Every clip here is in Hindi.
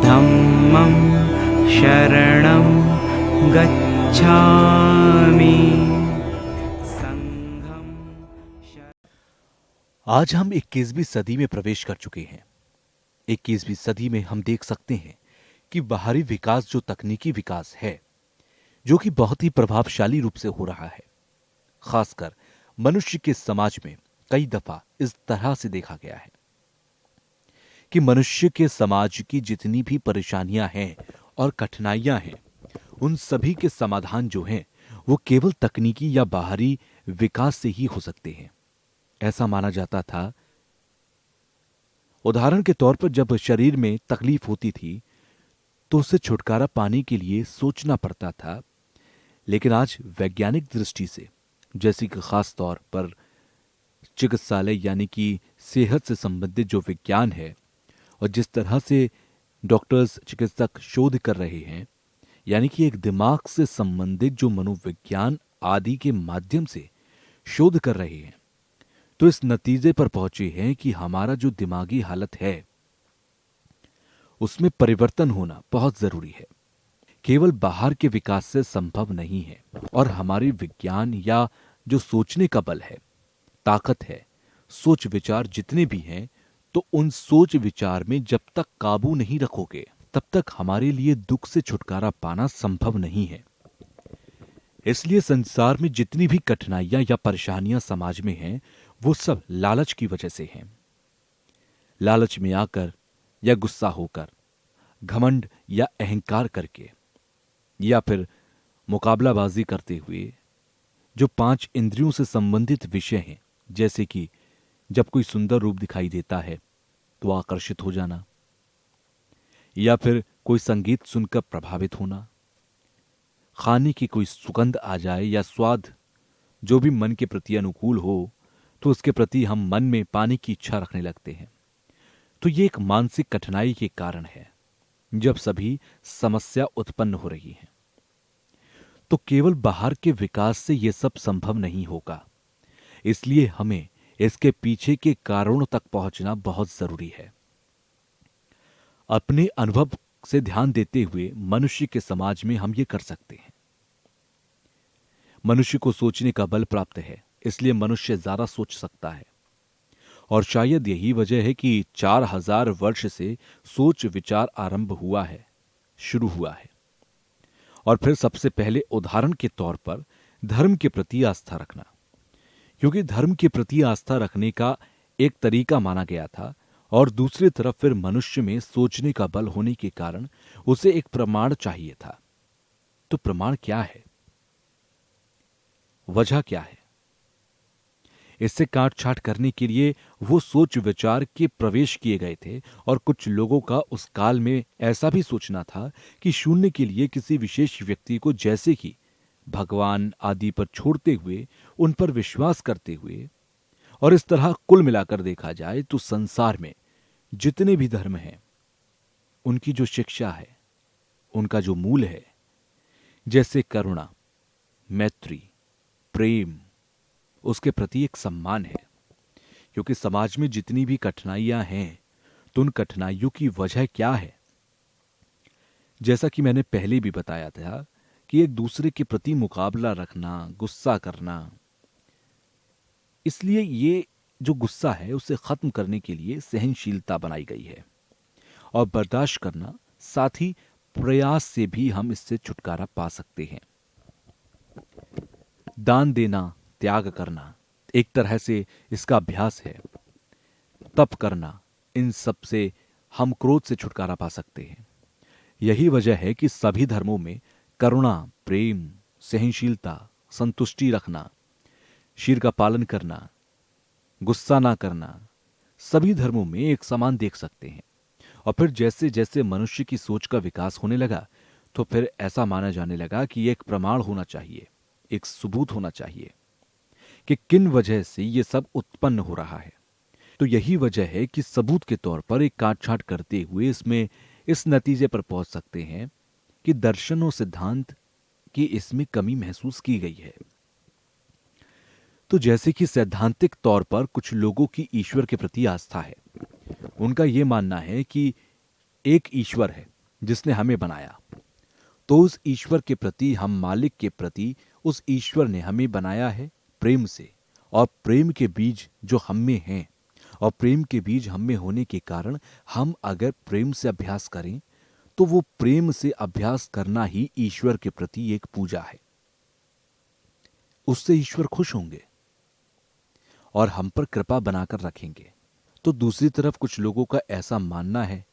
धम्मं शरणं गच्छामि। आज हम 21वीं सदी में प्रवेश कर चुके हैं। 21वीं सदी में हम देख सकते हैं कि बाहरी विकास जो तकनीकी विकास है, जो कि बहुत ही प्रभावशाली रूप से हो रहा है, खासकर मनुष्य के समाज में कई दफा इस तरह से देखा गया है कि मनुष्य के समाज की जितनी भी परेशानियां हैं और कठिनाइयां हैं, उन सभी के समाधान जो हैं वो केवल तकनीकी या बाहरी विकास से ही हो सकते हैं। ऐसा माना जाता था। उदाहरण के तौर पर जब शरीर में तकलीफ होती थी तो उससे छुटकारा पाने के लिए सोचना पड़ता था, लेकिन आज वैज्ञानिक दृष्टि से, जैसे कि खास तौर पर चिकित्सालय यानी कि सेहत से संबंधित जो विज्ञान है और जिस तरह से डॉक्टर्स चिकित्सक शोध कर रहे हैं, यानी कि एक दिमाग से संबंधित जो मनोविज्ञान आदि के माध्यम से शोध कर रहे हैं, तो इस नतीजे पर पहुंचे हैं कि हमारा जो दिमागी हालत है उसमें परिवर्तन होना बहुत जरूरी है। केवल बाहर के विकास से संभव नहीं है और हमारे विज्ञान या जो सोचने का बल है, ताकत है, सोच विचार जितने भी हैं, तो उन सोच विचार में जब तक काबू नहीं रखोगे तब तक हमारे लिए दुख से छुटकारा पाना संभव नहीं है। इसलिए संसार में जितनी भी कठिनाइयां या परेशानियां समाज में हैं, वो सब लालच की वजह से हैं। लालच में आकर या गुस्सा होकर, घमंड या अहंकार करके, या फिर मुकाबलाबाजी करते हुए, जो 5 इंद्रियों से संबंधित विषय हैं, जैसे कि जब कोई सुंदर रूप दिखाई देता है तो आकर्षित हो जाना, या फिर कोई संगीत सुनकर प्रभावित होना, खाने की कोई सुगंध आ जाए या स्वाद जो भी मन के प्रति अनुकूल हो तो उसके प्रति हम मन में पाने की इच्छा रखने लगते हैं। तो ये एक मानसिक कठिनाई के कारण है। जब सभी समस्या उत्पन्न हो रही है तो केवल बाहर के विकास से यह सब संभव नहीं होगा। इसलिए हमें इसके पीछे के कारणों तक पहुंचना बहुत जरूरी है। अपने अनुभव से ध्यान देते हुए मनुष्य के समाज में हम ये कर सकते हैं। मनुष्य को सोचने का बल प्राप्त है, इसलिए मनुष्य ज्यादा सोच सकता है। और शायद यही वजह है कि 4000 वर्ष से सोच विचार आरंभ हुआ है, शुरू हुआ है। और फिर सबसे पहले उदाहरण के तौर पर धर्म के प्रति आस्था रखना, क्योंकि धर्म के प्रति आस्था रखने का एक तरीका माना गया था, और दूसरी तरफ फिर मनुष्य में सोचने का बल होने के कारण उसे एक प्रमाण चाहिए था। तो प्रमाण क्या है, वजह क्या है? इससे काट छाट करने के लिए वो सोच विचार के प्रवेश किए गए थे, और कुछ लोगों का उस काल में ऐसा भी सोचना था कि शून्य के लिए किसी विशेष व्यक्ति को, जैसे कि भगवान आदि पर छोड़ते हुए, उन पर विश्वास करते हुए, और इस तरह कुल मिलाकर देखा जाए तो संसार में जितने भी धर्म हैं, उनकी जो शिक्षा है, उनका जो मूल है, जैसे करुणा, मैत्री, प्रेम, उसके प्रति एक सम्मान है। क्योंकि समाज में जितनी भी कठिनाइयां हैं तो उन कठिनाइयों की वजह क्या है? जैसा कि मैंने पहले भी बताया था कि एक दूसरे के प्रति मुकाबला रखना, गुस्सा करना, इसलिए ये जो गुस्सा है उसे खत्म करने के लिए सहनशीलता बनाई गई है, और बर्दाश्त करना, साथ ही प्रयास से भी हम इससे छुटकारा पा सकते हैं। दान देना, त्याग करना, एक तरह से इसका अभ्यास है। तप करना, इन सब से हम क्रोध से छुटकारा पा सकते हैं। यही वजह है कि सभी धर्मों में करुणा, प्रेम, सहनशीलता, संतुष्टि रखना, शीर का पालन करना, गुस्सा ना करना, सभी धर्मों में एक समान देख सकते हैं। और फिर जैसे जैसे मनुष्य की सोच का विकास होने लगा तो फिर ऐसा माना जाने लगा कि एक प्रमाण होना चाहिए, एक सबूत होना चाहिए कि किन वजह से ये सब उत्पन्न हो रहा है। तो यही वजह है कि सबूत के तौर पर एक काटछाट करते हुए इसमें इस नतीजे पर पहुंच सकते हैं कि दर्शन और सिद्धांत की इसमें कमी महसूस की गई है। तो जैसे कि सैद्धांतिक तौर पर कुछ लोगों की ईश्वर के प्रति आस्था है, उनका यह मानना है कि एक ईश्वर है जिसने हमें बनाया, तो उस ईश्वर के प्रति, हम मालिक के प्रति, उस ईश्वर ने हमें बनाया है प्रेम से, और प्रेम के बीज जो हम में हैं, और प्रेम के बीज हम में होने के कारण हम अगर प्रेम से अभ्यास करें तो वो प्रेम से अभ्यास करना ही ईश्वर के प्रति एक पूजा है। उससे ईश्वर खुश होंगे और हम पर कृपा बनाकर रखेंगे। तो दूसरी तरफ कुछ लोगों का ऐसा मानना है,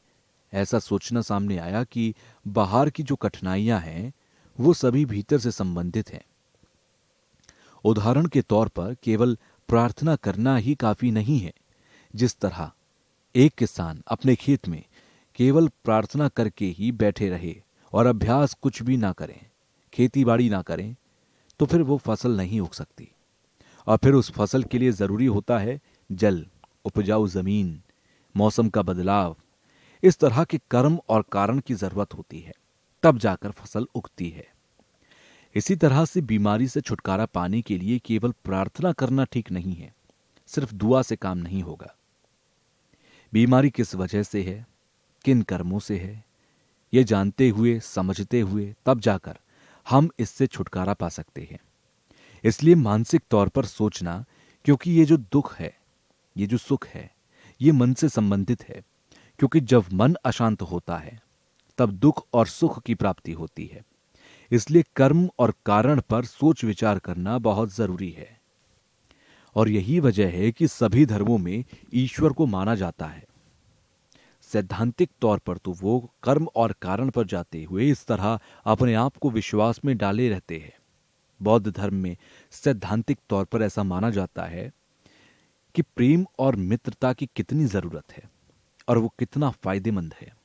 ऐसा सोचना सामने आया कि बाहर की जो कठिनाइयां हैं वो सभी भीतर से संबंधित हैं। उदाहरण के तौर पर केवल प्रार्थना करना ही काफी नहीं है। जिस तरह एक किसान अपने खेत में केवल प्रार्थना करके ही बैठे रहे और अभ्यास कुछ भी ना करें, खेती बाड़ी ना करें, तो फिर वो फसल नहीं उग सकती। और फिर उस फसल के लिए जरूरी होता है जल, उपजाऊ जमीन, मौसम का बदलाव। इस तरह के कर्म और कारण की जरूरत होती है, तब जाकर फसल उगती है। इसी तरह से बीमारी से छुटकारा पाने के लिए केवल प्रार्थना करना ठीक नहीं है, सिर्फ दुआ से काम नहीं होगा। बीमारी किस वजह से है, किन कर्मों से है, ये जानते हुए, समझते हुए तब जाकर हम इससे छुटकारा पा सकते हैं। इसलिए मानसिक तौर पर सोचना, क्योंकि ये जो दुख है, ये जो सुख है, ये मन से संबंधित है। क्योंकि जब मन अशांत होता है तब दुख और सुख की प्राप्ति होती है। इसलिए कर्म और कारण पर सोच विचार करना बहुत जरूरी है। और यही वजह है कि सभी धर्मों में ईश्वर को माना जाता है। सैद्धांतिक तौर पर तो वो कर्म और कारण पर जाते हुए इस तरह अपने आप को विश्वास में डाले रहते हैं। बौद्ध धर्म में सैद्धांतिक तौर पर ऐसा माना जाता है कि प्रेम और मित्रता की कितनी जरूरत है और वो कितना फायदेमंद है।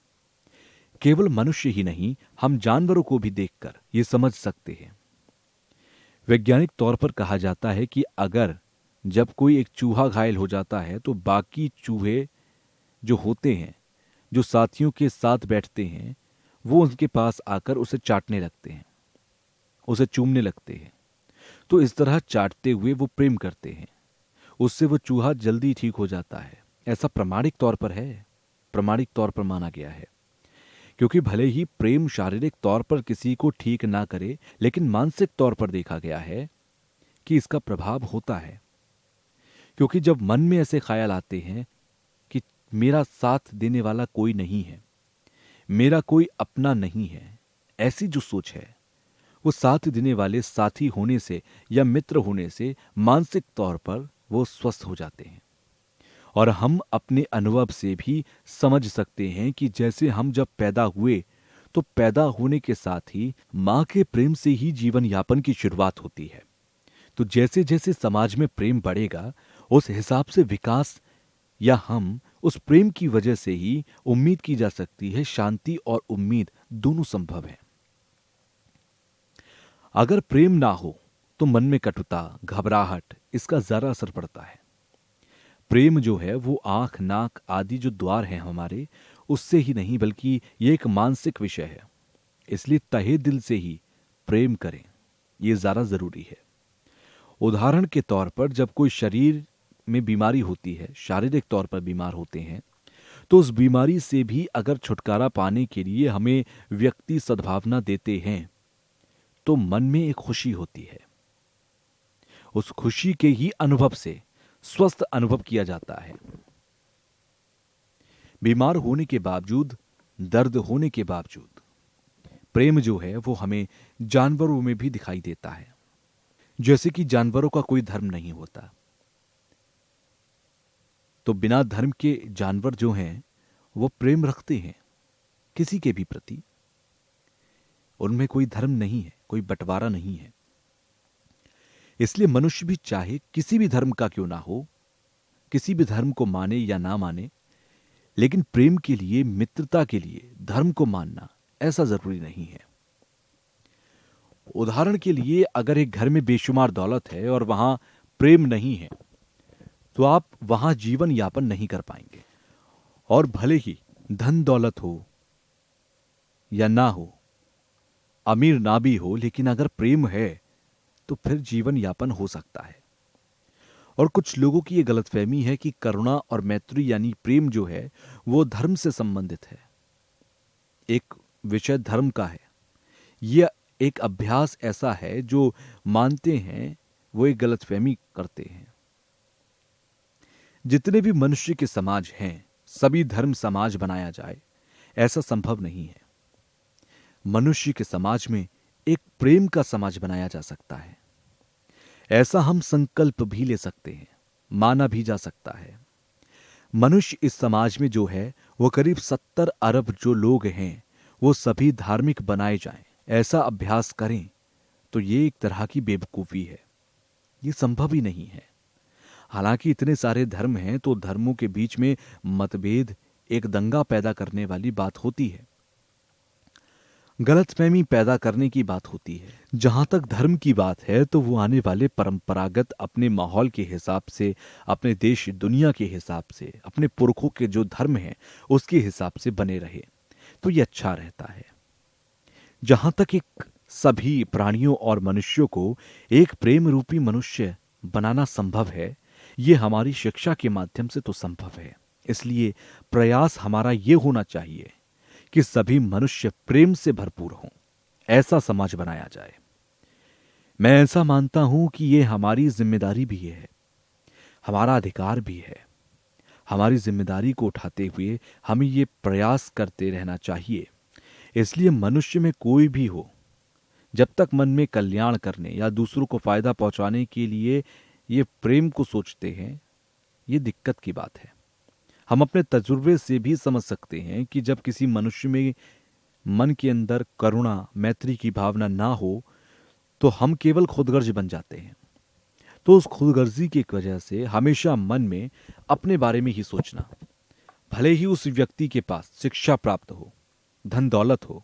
केवल मनुष्य ही नहीं, हम जानवरों को भी देखकर ये समझ सकते हैं। वैज्ञानिक तौर पर कहा जाता है कि अगर जब कोई एक चूहा घायल हो जाता है तो बाकी चूहे जो होते हैं, जो साथियों के साथ बैठते हैं, वो उनके पास आकर उसे चाटने लगते हैं, उसे चूमने लगते हैं। तो इस तरह चाटते हुए वो प्रेम करते हैं, उससे वो चूहा जल्दी ठीक हो जाता है। ऐसा प्रामाणिक तौर पर है, प्रामाणिक तौर पर माना गया है। क्योंकि भले ही प्रेम शारीरिक तौर पर किसी को ठीक ना करे, लेकिन मानसिक तौर पर देखा गया है कि इसका प्रभाव होता है। क्योंकि जब मन में ऐसे ख्याल आते हैं कि मेरा साथ देने वाला कोई नहीं है, मेरा कोई अपना नहीं है, ऐसी जो सोच है, वो साथ देने वाले साथी होने से या मित्र होने से मानसिक तौर पर वो स्वस्थ हो जाते हैं। और हम अपने अनुभव से भी समझ सकते हैं कि जैसे हम जब पैदा हुए तो पैदा होने के साथ ही मां के प्रेम से ही जीवन यापन की शुरुआत होती है। तो जैसे जैसे समाज में प्रेम बढ़ेगा, उस हिसाब से विकास या हम उस प्रेम की वजह से ही उम्मीद की जा सकती है, शांति और उम्मीद दोनों संभव है। अगर प्रेम ना हो तो मन में कटुता, घबराहट, इसका जरा असर पड़ता है। प्रेम जो है वो आंख, नाक आदि जो द्वार हैं हमारे, उससे ही नहीं बल्कि ये एक मानसिक विषय है। इसलिए तहे दिल से ही प्रेम करें, ये ज्यादा जरूरी है। उदाहरण के तौर पर जब कोई शरीर में बीमारी होती है, शारीरिक तौर पर बीमार होते हैं, तो उस बीमारी से भी अगर छुटकारा पाने के लिए हमें व्यक्ति सद्भावना देते हैं तो मन में एक खुशी होती है। उस खुशी के ही अनुभव से स्वस्थ अनुभव किया जाता है। बीमार होने के बावजूद, दर्द होने के बावजूद प्रेम जो है वो हमें जानवरों में भी दिखाई देता है। जैसे कि जानवरों का कोई धर्म नहीं होता, तो बिना धर्म के जानवर जो हैं वो प्रेम रखते हैं किसी के भी प्रति। उनमें कोई धर्म नहीं है, कोई बंटवारा नहीं है। इसलिए मनुष्य भी चाहे किसी भी धर्म का क्यों ना हो, किसी भी धर्म को माने या ना माने, लेकिन प्रेम के लिए, मित्रता के लिए धर्म को मानना ऐसा जरूरी नहीं है। उदाहरण के लिए अगर एक घर में बेशुमार दौलत है और वहां प्रेम नहीं है तो आप वहां जीवन यापन नहीं कर पाएंगे। और भले ही धन दौलत हो या ना हो, अमीर ना भी हो, लेकिन अगर प्रेम है तो फिर जीवन यापन हो सकता है। और कुछ लोगों की यह गलतफहमी है कि करुणा और मैत्री यानी प्रेम जो है वो धर्म से संबंधित है, एक विषय धर्म का है। यह एक अभ्यास ऐसा है जो मानते हैं वो एक गलतफहमी करते हैं। जितने भी मनुष्य के समाज हैं सभी धर्म समाज बनाया जाए ऐसा संभव नहीं है। मनुष्य के समाज में एक प्रेम का समाज बनाया जा सकता है, ऐसा हम संकल्प भी ले सकते हैं, माना भी जा सकता है। मनुष्य इस समाज में जो है वो करीब 70 अरब जो लोग हैं वो सभी धार्मिक बनाए जाएं, ऐसा अभ्यास करें तो ये एक तरह की बेवकूफी है, ये संभव ही नहीं है। हालांकि इतने सारे धर्म हैं तो धर्मों के बीच में मतभेद एक दंगा पैदा करने वाली बात होती है, गलतफहमी पैदा करने की बात होती है। जहां तक धर्म की बात है तो वो आने वाले परंपरागत अपने माहौल के हिसाब से, अपने देश दुनिया के हिसाब से, अपने पुरखों के जो धर्म हैं उसके हिसाब से बने रहे तो ये अच्छा रहता है। जहां तक एक सभी प्राणियों और मनुष्यों को एक प्रेम रूपी मनुष्य बनाना संभव है, ये हमारी शिक्षा के माध्यम से तो संभव है। इसलिए प्रयास हमारा ये होना चाहिए कि सभी मनुष्य प्रेम से भरपूर हों, ऐसा समाज बनाया जाए। मैं ऐसा मानता हूं कि यह हमारी जिम्मेदारी भी है, हमारा अधिकार भी है। हमारी जिम्मेदारी को उठाते हुए हमें यह प्रयास करते रहना चाहिए। इसलिए मनुष्य में कोई भी हो, जब तक मन में कल्याण करने या दूसरों को फायदा पहुंचाने के लिए ये प्रेम को सोचते हैं, ये दिक्कत की बात है। हम अपने तजुर्बे से भी समझ सकते हैं कि जब किसी मनुष्य में मन के अंदर करुणा मैत्री की भावना ना हो तो हम केवल खुदगर्ज बन जाते हैं। तो उस खुदगर्जी की वजह से हमेशा मन में अपने बारे में ही सोचना, भले ही उस व्यक्ति के पास शिक्षा प्राप्त हो, धन दौलत हो,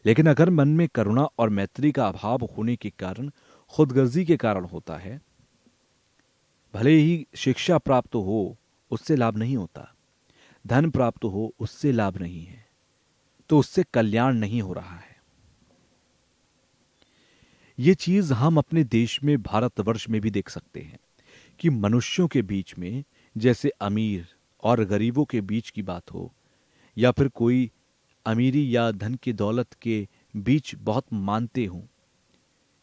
लेकिन अगर मन में करुणा और मैत्री का अभाव होने के कारण खुदगर्जी के कारण होता है, भले ही शिक्षा प्राप्त हो उससे लाभ नहीं होता, धन प्राप्त हो उससे लाभ नहीं है, तो उससे कल्याण नहीं हो रहा है। ये चीज हम अपने देश में भारतवर्ष में भी देख सकते हैं कि मनुष्यों के बीच में जैसे अमीर और गरीबों के बीच की बात हो, या फिर कोई अमीरी या धन की दौलत के बीच बहुत मानते हों,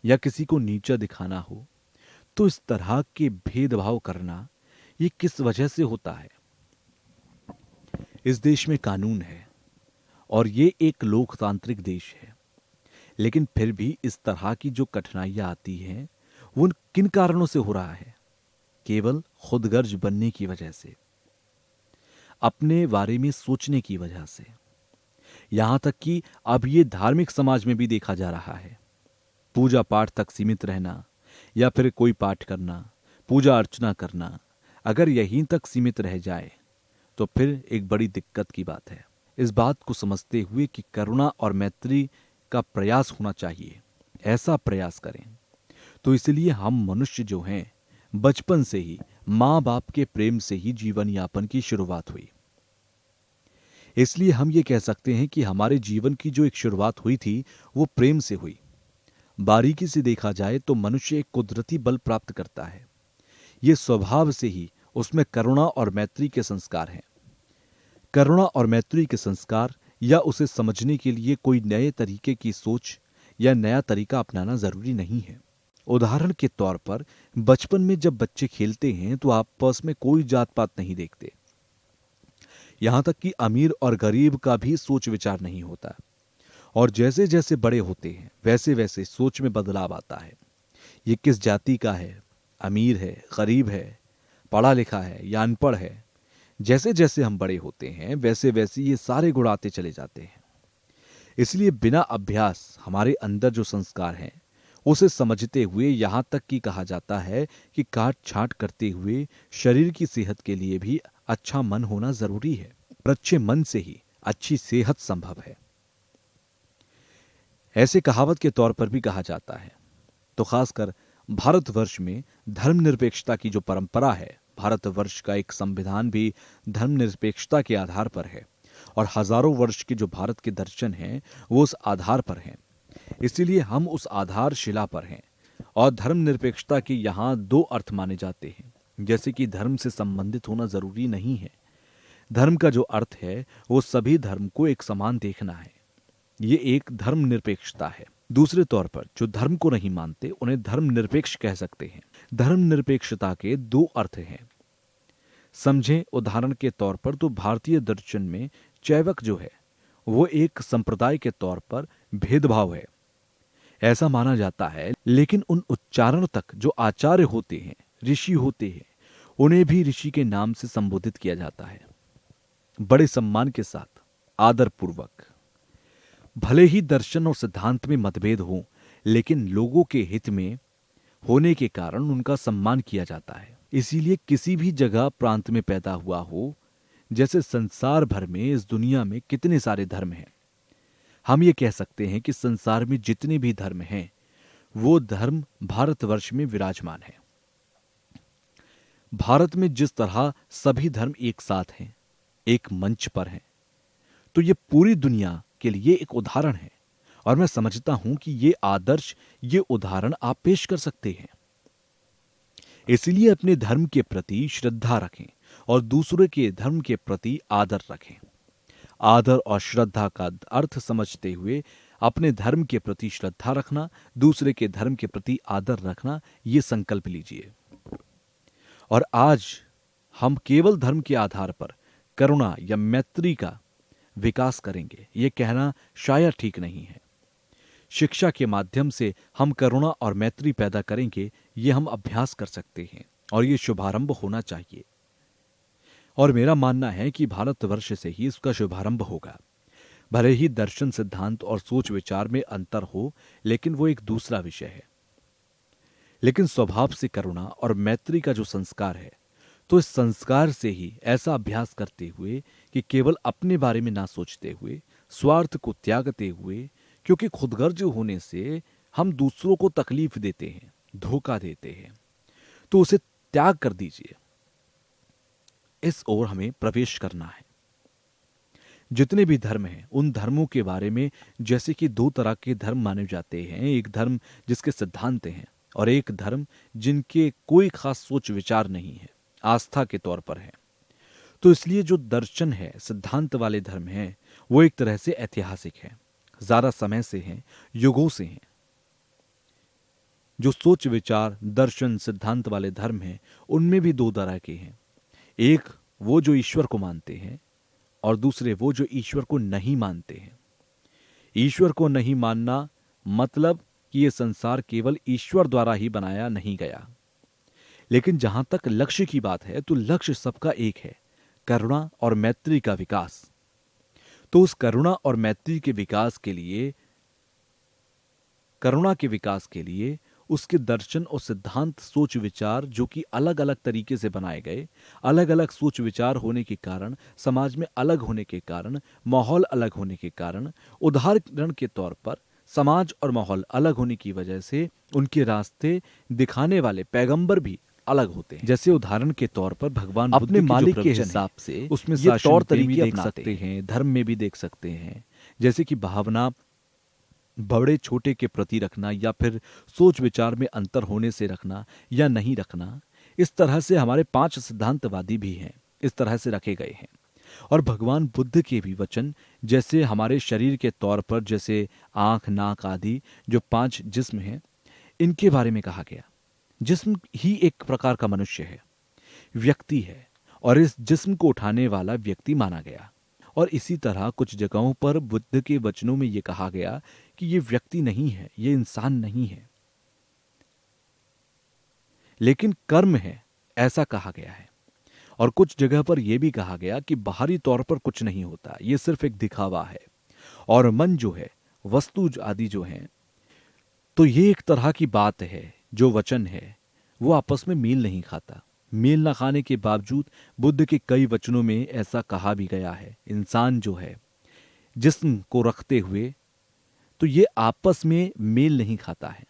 या किसी को नीचा दिखाना हो, तो इस तरह के भेदभाव करना ये किस वजह से होता है? इस देश में कानून है और ये एक लोकतांत्रिक देश है, लेकिन फिर भी इस तरह की जो कठिनाइयां आती हैं वो किन कारणों से हो रहा है? केवल खुदगर्ज बनने की वजह से, अपने बारे में सोचने की वजह से। यहां तक कि अब ये धार्मिक समाज में भी देखा जा रहा है। पूजा पाठ तक सीमित रहना या फिर कोई पाठ करना, पूजा अर्चना करना, अगर यहीं तक सीमित रह जाए तो फिर एक बड़ी दिक्कत की बात है। इस बात को समझते हुए कि करुणा और मैत्री का प्रयास होना चाहिए, ऐसा प्रयास करें। तो इसलिए हम मनुष्य जो हैं बचपन से ही मां बाप के प्रेम से ही जीवन यापन की शुरुआत हुई। इसलिए हम ये कह सकते हैं कि हमारे जीवन की जो एक शुरुआत हुई थी वो प्रेम से हुई। बारीकी से देखा जाए तो मनुष्य एक कुदरती बल प्राप्त करता है, ये स्वभाव से ही उसमें करुणा और मैत्री के संस्कार हैं। करुणा और मैत्री के संस्कार या उसे समझने के लिए कोई नए तरीके की सोच या नया तरीका अपनाना जरूरी नहीं है। उदाहरण के तौर पर बचपन में जब बच्चे खेलते हैं तो आपस में कोई जात पात नहीं देखते, यहां तक कि अमीर और गरीब का भी सोच विचार नहीं होता। और जैसे जैसे बड़े होते हैं वैसे वैसे सोच में बदलाव आता है। ये किस जाति का है, अमीर है, गरीब है, पढ़ा लिखा है या अनपढ़ है, जैसे जैसे हम बड़े होते हैं वैसे वैसे ये सारे गुण आते चले जाते हैं। इसलिए बिना अभ्यास हमारे अंदर जो संस्कार हैं उसे समझते हुए यहां तक कि कहा जाता है कि काट छांट करते हुए शरीर की सेहत के लिए भी अच्छा मन होना जरूरी है। और अच्छे मन से ही अच्छी सेहत संभव है, ऐसे कहावत के तौर पर भी कहा जाता है। तो खासकर भारतवर्ष में धर्मनिरपेक्षता की जो परंपरा है, भारतवर्ष का एक संविधान भी धर्मनिरपेक्षता के आधार पर है और हजारों वर्ष के जो भारत के दर्शन हैं वो उस आधार पर हैं। इसीलिए हम उस आधारशिला पर हैं और धर्मनिरपेक्षता के यहाँ दो अर्थ माने जाते हैं। जैसे कि धर्म से संबंधित होना जरूरी नहीं है। धर्म का जो अर्थ है वो सभी धर्म को एक समान देखना है। ये एक धर्मनिरपेक्षता है। दूसरे तौर पर जो धर्म को नहीं मानते उन्हें धर्मनिरपेक्ष कह सकते हैं। धर्मनिरपेक्षता के दो अर्थ हैं। समझें, उदाहरण के तौर पर तो भारतीय दर्शन में चैवक जो है वो एक संप्रदाय के तौर पर भेदभाव है, ऐसा माना जाता है। लेकिन उन उच्चारण तक जो आचार्य होते हैं, ऋषि होते हैं, उन्हें भी ऋषि के नाम से संबोधित किया जाता है, बड़े सम्मान के साथ, आदर पूर्वक। भले ही दर्शन और सिद्धांत में मतभेद हो, लेकिन लोगों के हित में होने के कारण उनका सम्मान किया जाता है। इसीलिए किसी भी जगह प्रांत में पैदा हुआ हो, जैसे संसार भर में इस दुनिया में कितने सारे धर्म हैं, हम ये कह सकते हैं कि संसार में जितने भी धर्म हैं वो धर्म भारतवर्ष में विराजमान है। भारत में जिस तरह सभी धर्म एक साथ हैं, एक मंच पर हैं, तो ये पूरी दुनिया के लिए एक उदाहरण है। और मैं समझता हूं कि ये आदर्श, ये उदाहरण आप पेश कर सकते हैं। इसलिए अपने धर्म के प्रति श्रद्धा रखें और दूसरे के धर्म के प्रति आदर रखें। आदर और श्रद्धा का अर्थ समझते हुए अपने धर्म के प्रति श्रद्धा रखना, दूसरे के धर्म के प्रति आदर रखना, ये संकल्प लीजिए। और आज हम केवल धर्म के आधार पर करुणा या मैत्री का विकास करेंगे, ये कहना शायद ठीक नहीं है। शिक्षा के माध्यम से हम करुणा और मैत्री पैदा करेंगे, ये हम अभ्यास कर सकते हैं और ये शुभारंभ होना चाहिए। और मेरा मानना है कि भारतवर्ष से ही इसका शुभारंभ होगा। भले ही दर्शन, सिद्धांत और सोच विचार में अंतर हो, लेकिन वो एक दूसरा विषय है। लेकिन स्वभाव से करुणा और मैत्री का जो संस्कार है, तो इस संस्कार से ही ऐसा अभ्यास करते हुए कि केवल अपने बारे में ना सोचते हुए, स्वार्थ को त्यागते हुए, क्योंकि खुदगर्ज होने से हम दूसरों को तकलीफ देते हैं, धोखा देते हैं, तो उसे त्याग कर दीजिए। इस ओर हमें प्रवेश करना है। जितने भी धर्म हैं, उन धर्मों के बारे में, जैसे कि दो तरह के धर्म माने जाते हैं, एक धर्म जिसके सिद्धांत हैं और एक धर्म जिनके कोई खास सोच विचार नहीं है, आस्था के तौर पर है। तो इसलिए जो दर्शन है, सिद्धांत वाले धर्म हैं, वो एक तरह से ऐतिहासिक है, ज्यादा समय से हैं, युगों से हैं। जो सोच विचार, दर्शन, सिद्धांत वाले धर्म हैं, उनमें भी दो तरह के हैं। एक वो जो ईश्वर को मानते हैं और दूसरे वो जो ईश्वर को नहीं मानते हैं। ईश्वर को नहीं मानना मतलब कि यह संसार केवल ईश्वर द्वारा ही बनाया नहीं गया। लेकिन जहां तक लक्ष्य की बात है, तो लक्ष्य सबका एक है, करुणा और मैत्री का विकास। तो उस करुणा और मैत्री के विकास के लिए, करुणा के विकास के लिए उसके दर्शन और सिद्धांत, सोच विचार जो कि अलग अलग तरीके से बनाए गए, अलग अलग सोच विचार होने के कारण, समाज में अलग होने के कारण, माहौल अलग होने के कारण, उदाहरण के तौर पर समाज और माहौल अलग होने की वजह से उनके रास्ते दिखाने वाले पैगंबर भी अलग होते हैं। जैसे उदाहरण के तौर पर भगवान अपने मालिक के हिसाब से उसमें ये तौर तरीके देख सकते हैं, धर्म में भी देख सकते हैं। जैसे कि भावना बड़े छोटे के प्रति रखना, या फिर सोच विचार में अंतर होने से रखना या नहीं रखना। इस तरह से हमारे 5 सिद्धांतवादी भी हैं, इस तरह से रखे गए हैं। और भगवान बुद्ध के भी वचन, जैसे हमारे शरीर के तौर पर, जैसे आंख, नाक आदि जो 5 जिस्म हैं, इनके बारे में कहा गया। जिस्म ही एक प्रकार का मनुष्य है, व्यक्ति है, और इस जिस्म को उठाने वाला व्यक्ति माना गया। और इसी तरह कुछ जगहों पर बुद्ध के वचनों में यह कहा गया कि ये व्यक्ति नहीं है, ये इंसान नहीं है, लेकिन कर्म है, ऐसा कहा गया है। और कुछ जगह पर यह भी कहा गया कि बाहरी तौर पर कुछ नहीं होता, ये सिर्फ एक दिखावा है। और मन जो है, वस्तु आदि जो है, तो ये एक तरह की बात है, जो वचन है वो आपस में मेल नहीं खाता। मेल न खाने के बावजूद बुद्ध के कई वचनों में ऐसा कहा भी गया है, इंसान जो है जिस्म को रखते हुए, तो ये आपस में मेल नहीं खाता है।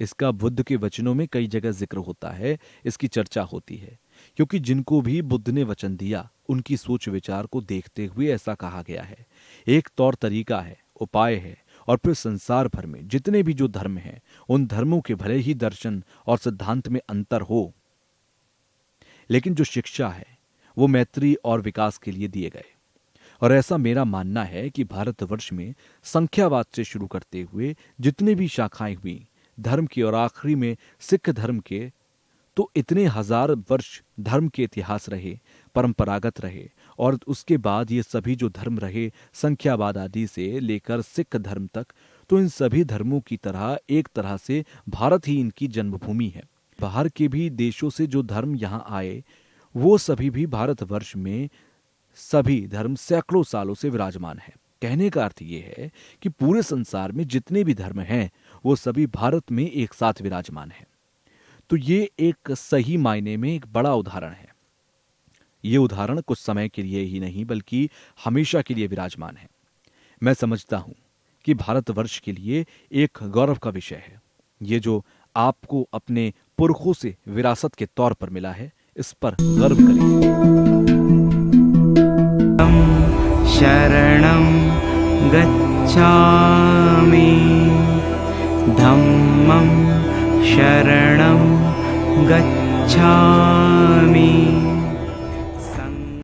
इसका बुद्ध के वचनों में कई जगह जिक्र होता है, इसकी चर्चा होती है, क्योंकि जिनको भी बुद्ध ने वचन दिया, उनकी सोच विचार को देखते हुए ऐसा कहा गया है। एक तौर तरीका है, उपाय है। और फिर संसार भर में जितने भी जो धर्म हैं, उन धर्मों के भले ही दर्शन और सिद्धांत में अंतर हो, लेकिन जो शिक्षा है वो मैत्री और विकास के लिए दिए गए। और ऐसा मेरा मानना है कि भारतवर्ष में संख्यावाद से शुरू करते हुए जितनी भी शाखाएं हुई धर्म की, और आखिरी में सिख धर्म के, तो इतने हजार वर्ष धर्म के इतिहास रहे, परंपरागत रहे, और उसके बाद ये सभी जो धर्म रहे संख्यावाद आदि से लेकर सिख धर्म तक, तो इन सभी धर्मों की तरह एक तरह से भारत ही इनकी जन्मभूमि है। बाहर के भी देशों से जो धर्म यहाँ आए वो सभी भी भारतवर्ष में सभी धर्म सैकड़ों सालों से विराजमान है। कहने का अर्थ ये है कि पूरे संसार में जितने भी धर्म हैं वो सभी भारत में एक साथ विराजमान हैं। तो ये एक सही मायने में एक बड़ा उदाहरण है। ये उदाहरण कुछ समय के लिए ही नहीं बल्कि हमेशा के लिए विराजमान है। मैं समझता हूं कि भारतवर्ष के लिए एक गौरव का विषय है। ये जो आपको अपने पुरखों से विरासत के तौर पर मिला है, इस पर गर्व करिए। शरणं गच्छामि धम्मं शरणं गच्छामि